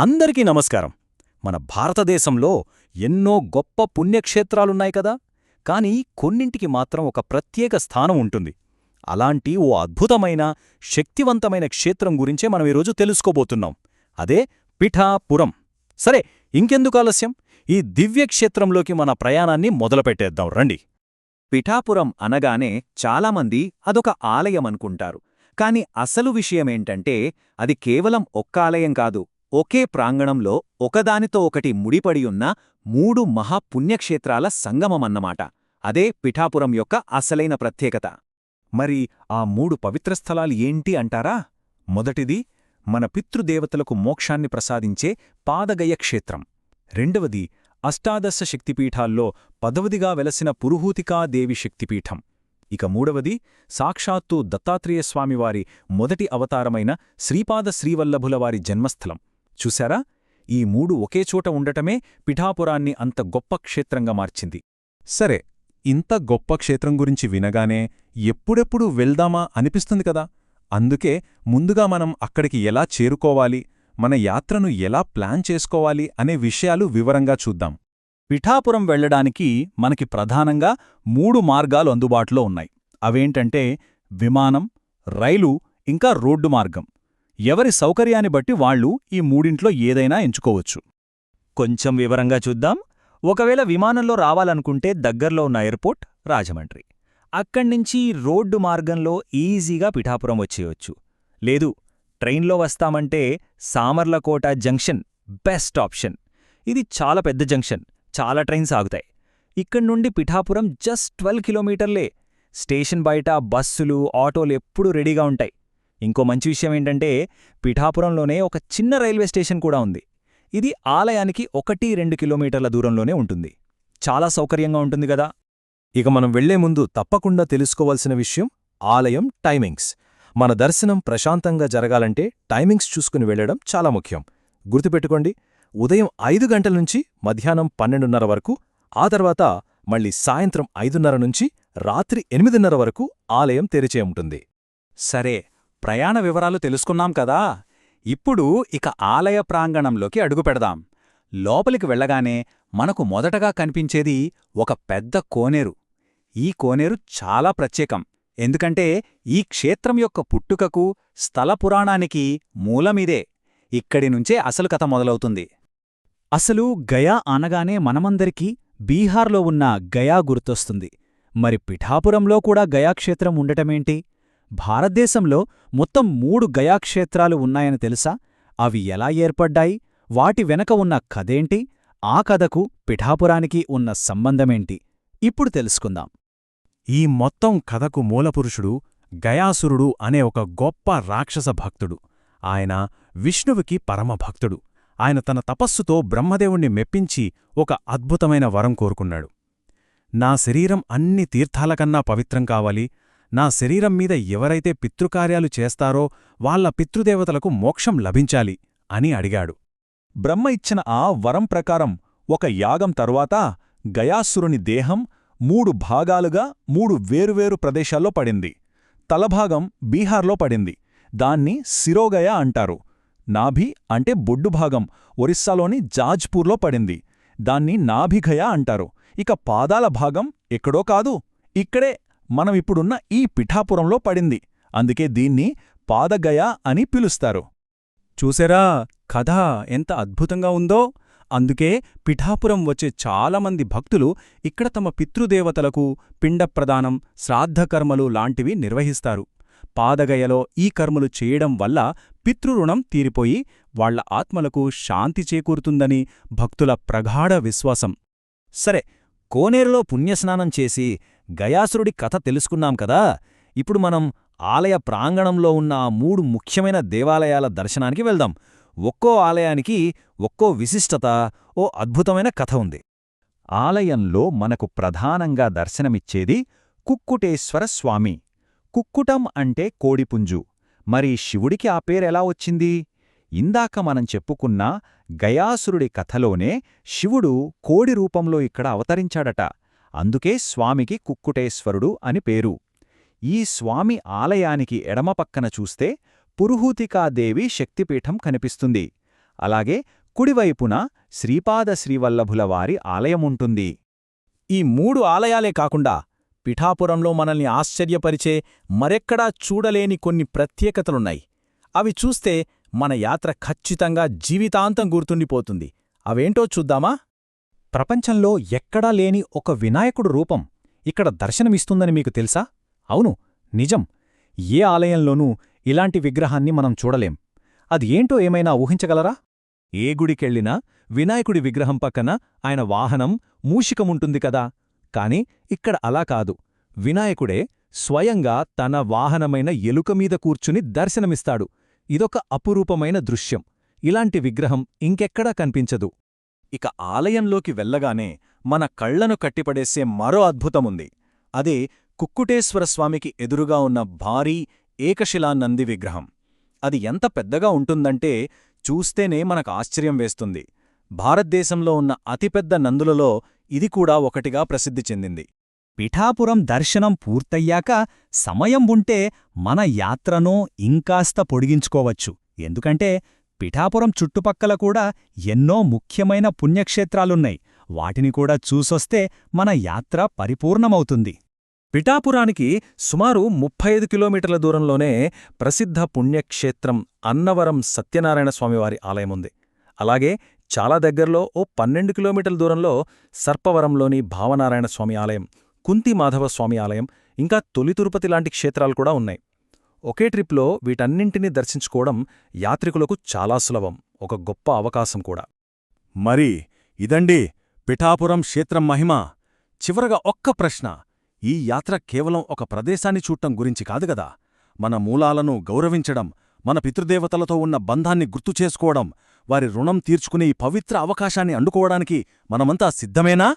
అందరికీ నమస్కారం. మన భారతదేశంలో ఎన్నో గొప్ప పుణ్యక్షేత్రాలున్నాయి కదా, కానీ కొన్నింటికి మాత్రం ఒక ప్రత్యేక స్థానం ఉంటుంది. అలాంటి ఓ అద్భుతమైన, శక్తివంతమైన క్షేత్రం గురించే మనం ఈరోజు తెలుసుకోబోతున్నాం. అదే పిఠాపురం. సరే, ఇంకెందుకు ఆలస్యం, ఈ దివ్యక్షేత్రంలోకి మన ప్రయాణాన్ని మొదలుపెట్టేద్దాం రండి. పిఠాపురం అనగానే చాలామంది అదొక ఆలయమనుకుంటారు. కాని అసలు విషయమేంటంటే అది కేవలం ఒక్క ఆలయం కాదు, ఒకే ప్రాంగణంలో ఒకదానితో ఒకటి ముడిపడియున్న 3 మహాపుణ్యక్షేత్రాల సంగమమన్నమాట. అదే పిఠాపురం యొక్క అసలైన ప్రత్యేకత. మరి ఆ 3 పవిత్ర స్థలాలు ఏంటి అంటారా? మొదటిది మన పితృదేవతలకు మోక్షాన్ని ప్రసాదించే పాదగయ క్షేత్రం. రెండవది అష్టాదశ శక్తిపీఠాల్లో 10వదిగా వెలసిన పురుహూతికాదేవి శక్తిపీఠం. ఇక మూడవది సాక్షాత్తు దత్తాత్రేయస్వామివారి మొదటి అవతారమైన శ్రీపాద శ్రీవల్లభులవారి జన్మస్థలం. చూశారా, ఈ 3 ఒకేచోట ఉండటమే పిఠాపురాన్ని అంత గొప్ప క్షేత్రంగా మార్చింది. సరే, ఇంత గొప్ప క్షేత్రం గురించి వినగానే ఎప్పుడెప్పుడు వెళ్దామా అనిపిస్తుంది కదా. అందుకే ముందుగా మనం అక్కడికి ఎలా చేరుకోవాలి, మన యాత్రను ఎలా ప్లాన్ చేసుకోవాలి అనే విషయాలు వివరంగా చూద్దాం. పిఠాపురం వెళ్లడానికి మనకి ప్రధానంగా 3 మార్గాలు అందుబాటులో ఉన్నాయి. అవేంటంటే విమానం, రైలు, ఇంకా రోడ్డు మార్గం. ఎవరి సౌకర్యాన్ని బట్టి వాళ్ళు ఈ మూడింట్లో ఏదైనా ఎంచుకోవచ్చు. కొంచెం వివరంగా చూద్దాం. ఒకవేళ విమానంలో రావాలనుకుంటే దగ్గర్లో ఉన్న ఎయిర్పోర్ట్ రాజమండ్రి. అక్కడ్నించి రోడ్డు మార్గంలో ఈజీగా పిఠాపురం వచ్చేయొచ్చు. లేదు, ట్రైన్లో వస్తామంటే సామర్లకోట జంక్షన్ బెస్ట్ ఆప్షన్. ఇది చాలా పెద్ద జంక్షన్, చాలా ట్రైన్స్ ఆగుతాయి. ఇక్కడ్నుండి పిఠాపురం జస్ట్ 12 కిలోమీటర్లే. స్టేషన్ బయట బస్సులు, ఆటోలు ఎప్పుడూ రెడీగా ఉంటాయి. ఇంకో మంచి విషయమేంటంటే పిఠాపురంలోనే ఒక చిన్న రైల్వే స్టేషన్ కూడా ఉంది. ఇది ఆలయానికి 1-2 కిలోమీటర్ల దూరంలోనే ఉంటుంది. చాలా సౌకర్యంగా ఉంటుంది గదా. ఇక మనం వెళ్లే ముందు తప్పకుండా తెలుసుకోవాల్సిన విషయం ఆలయం టైమింగ్స్. మన దర్శనం ప్రశాంతంగా జరగాలంటే టైమింగ్స్ చూసుకుని వెళ్లడం చాలా ముఖ్యం. గుర్తుపెట్టుకోండి, ఉదయం 5 గంటల నుంచి మధ్యాహ్నం 12:30 వరకు, ఆ తర్వాత మళ్ళీ సాయంత్రం 5:30 నుంచి రాత్రి 8:30 వరకు ఆలయం తెరిచే ఉంటుంది. సరే, ప్రయాణ వివరాలు తెలుసుకున్నాం కదా. ఇప్పుడు ఇక ఆలయ ప్రాంగణంలోకి అడుగుపెడదాం. లోపలికి వెళ్లగానే మనకు మొదటగా కనిపించేది ఒక పెద్ద కోనేరు. ఈ కోనేరు చాలా ప్రత్యేకం. ఎందుకంటే ఈ క్షేత్రం యొక్క పుట్టుకకు, స్థల పురాణానికి మూలమిదే. ఇక్కడి నుంచే అసలు కథ మొదలవుతుంది. అసలు గయా అనగానే మనమందరికీ బీహార్లో ఉన్న గయా గుర్తొస్తుంది. మరి పిఠాపురంలో కూడా గయాక్షేత్రం ఉండటమేంటి? భారతదేశంలో మొత్తం 3 గయాక్షేత్రాలు ఉన్నాయని తెలుసా? అవి ఎలా ఏర్పడ్డాయి? వాటి వెనక ఉన్న కథేంటి? ఆ కథకు పిఠాపురానికి ఉన్న సంబంధమేంటి? ఇప్పుడు తెలుసుకుందాం. ఈ మొత్తం కథకు మూలపురుషుడు గయాసురుడు అనే ఒక గొప్ప రాక్షస భక్తుడు. ఆయన విష్ణువుకి పరమభక్తుడు. ఆయన తన తపస్సుతో బ్రహ్మదేవుణ్ణి మెప్పించి ఒక అద్భుతమైన వరం కోరుకున్నాడు. నా శరీరం అన్ని తీర్థాలకన్నా పవిత్రం కావాలి, నా శరీరం మీద ఎవరైతే పితృకార్యాలు చేస్తారో వాళ్ల పితృదేవతలకు మోక్షం లభించాలి అని అడిగాడు. బ్రహ్మ ఇచ్చిన ఆ వరం ప్రకారం ఒక యాగం తరువాత గయాసురుని దేహం 3 భాగాలుగా 3 వేరువేరు ప్రదేశాల్లో పడింది. తలభాగం బీహార్లో పడింది. దాన్ని శిరోగయ అంటారు. నాభి అంటే బొడ్డుభాగం ఒరిస్సాలోని జాజ్పూర్లో పడింది. దాన్ని నాభిగయ అంటారు. ఇక పాదాల భాగం ఎక్కడో కాదు, ఇక్కడే మనమిప్పుడున్న ఈ పిఠాపురంలో పడింది. అందుకే దీన్ని పాదగయ అని పిలుస్తారు. చూసారా, కథ ఎంత అద్భుతంగా ఉందో. అందుకే పిఠాపురం వచ్చే చాలామంది భక్తులు ఇక్కడ తమ పితృదేవతలకు పిండప్రదానం, శ్రాద్ధకర్మలు లాంటివి నిర్వహిస్తారు. పాదగయలో ఈ కర్మలు చేయడం వల్ల పితృరుణం తీరిపోయి వాళ్ల ఆత్మలకు శాంతి చేకూరుతుందని భక్తుల ప్రగాఢ విశ్వాసం. సరే, కోనేరులో పుణ్యస్నానం చేసి గయాసురుడి కథ తెలుసుకున్నాం కదా. ఇప్పుడు మనం ఆలయ ప్రాంగణంలో ఉన్న 3 ముఖ్యమైన దేవాలయాల దర్శనానికి వెళ్దాం. ఒక్కో ఆలయానికి ఒక్కో విశిష్టత, ఓ అద్భుతమైన కథ ఉంది. ఆలయంలో మనకు ప్రధానంగా దర్శనమిచ్చేది కుక్కుటేశ్వర స్వామి. కుక్కుటం అంటే కోడిపుంజు. మరి శివుడికి ఆ పేరెలా వచ్చింది? ఇందాక మనం చెప్పుకున్న గయాసురుడి కథలోనే శివుడు కోడి రూపంలో ఇక్కడ అవతరించాడట. అందుకే స్వామికి కుక్కుటేశ్వరుడు అని పేరు. ఈ స్వామి ఆలయానికి ఎడమపక్కన చూస్తే పురుహూతికాదేవి శక్తిపీఠం కనిపిస్తుంది. అలాగే కుడివైపున శ్రీపాద శ్రీవల్లభుల వారి ఆలయముంటుంది. ఈ 3 ఆలయాలే కాకుండా పిఠాపురంలో మనల్ని ఆశ్చర్యపరిచే మరెక్కడా చూడలేని కొన్ని ప్రత్యేకతలున్నాయి. అవి చూస్తే మన యాత్ర ఖచ్చితంగా జీవితాంతం గుర్తుండిపోతుంది. అవేంటో చూద్దామా? ప్రపంచంలో ఎక్కడా లేని ఒక వినాయకుడు రూపం ఇక్కడ దర్శనమిస్తుందని మీకు తెలుసా? అవును, నిజం. ఏ ఆలయంలోనూ ఇలాంటి విగ్రహాన్ని మనం చూడలేం. అది ఏంటో ఏమైనా ఊహించగలరా? ఏ గుడికెళ్ళినా వినాయకుడి విగ్రహం పక్కన ఆయన వాహనం మూషికముంటుంది కదా. కాని ఇక్కడ అలా కాదు. వినాయకుడే స్వయంగా తన వాహనమైన ఎలుకమీద కూర్చుని దర్శనమిస్తాడు. ఇదొక అపురూపమైన దృశ్యం. ఇలాంటి విగ్రహం ఇంకెక్కడా కనిపించదు. ఇక ఆలయంలోకి వెళ్ళగానే మన కళ్లను కట్టిపడేసే మరో అద్భుతముంది. అదే కుక్కుటేశ్వరస్వామికి ఎదురుగా ఉన్న భారీ ఏకశిలానంది విగ్రహం. అది ఎంత పెద్దగా ఉంటుందంటే చూస్తేనే మనకు ఆశ్చర్యం వేస్తుంది. భారతదేశంలో ఉన్న అతిపెద్ద నందులలో ఇది కూడా ఒకటిగా ప్రసిద్ధి చెందింది. పిఠాపురం దర్శనం పూర్తయ్యాక సమయం ఉంటే మన యాత్రను ఇంకాస్త పొడిగించుకోవచ్చు. ఎందుకంటే పిఠాపురం చుట్టుపక్కల కూడా ఎన్నో ముఖ్యమైన పుణ్యక్షేత్రాలున్నాయి. వాటిని కూడా చూసొస్తే మన యాత్ర పరిపూర్ణమవుతుంది. పిఠాపురానికి సుమారు 35 కిలోమీటర్ల దూరంలోనే ప్రసిద్ధ పుణ్యక్షేత్రం అన్నవరం సత్యనారాయణ స్వామివారి ఆలయముంది. అలాగే చాలా దగ్గర్లో ఓ 12 కిలోమీటర్ల దూరంలో సర్పవరంలోని భావనారాయణ స్వామి ఆలయం, కుంతి మాధవ స్వామి ఆలయం, ఇంకా తొలి తిరుపతి లాంటి క్షేత్రాలు కూడా ఉన్నాయి. ఒకే ట్రిప్లో వీటన్నింటినీ దర్శించుకోవడం యాత్రికులకు చాలా సులభం, ఒక గొప్ప అవకాశం కూడా. మరి ఇదండి పిఠాపురం క్షేత్రం మహిమ. చివరగా ఒక్క ప్రశ్న. ఈ యాత్ర కేవలం ఒక ప్రదేశాన్ని చూడటం గురించి కాదుగదా. మన మూలాలను గౌరవించడం, మన పితృదేవతలతో ఉన్న బంధాన్ని గుర్తుచేసుకోవడం, వారి రుణం తీర్చుకునే ఈ పవిత్ర అవకాశాన్ని అందుకోవడానికి మనమంతా సిద్ధమేనా?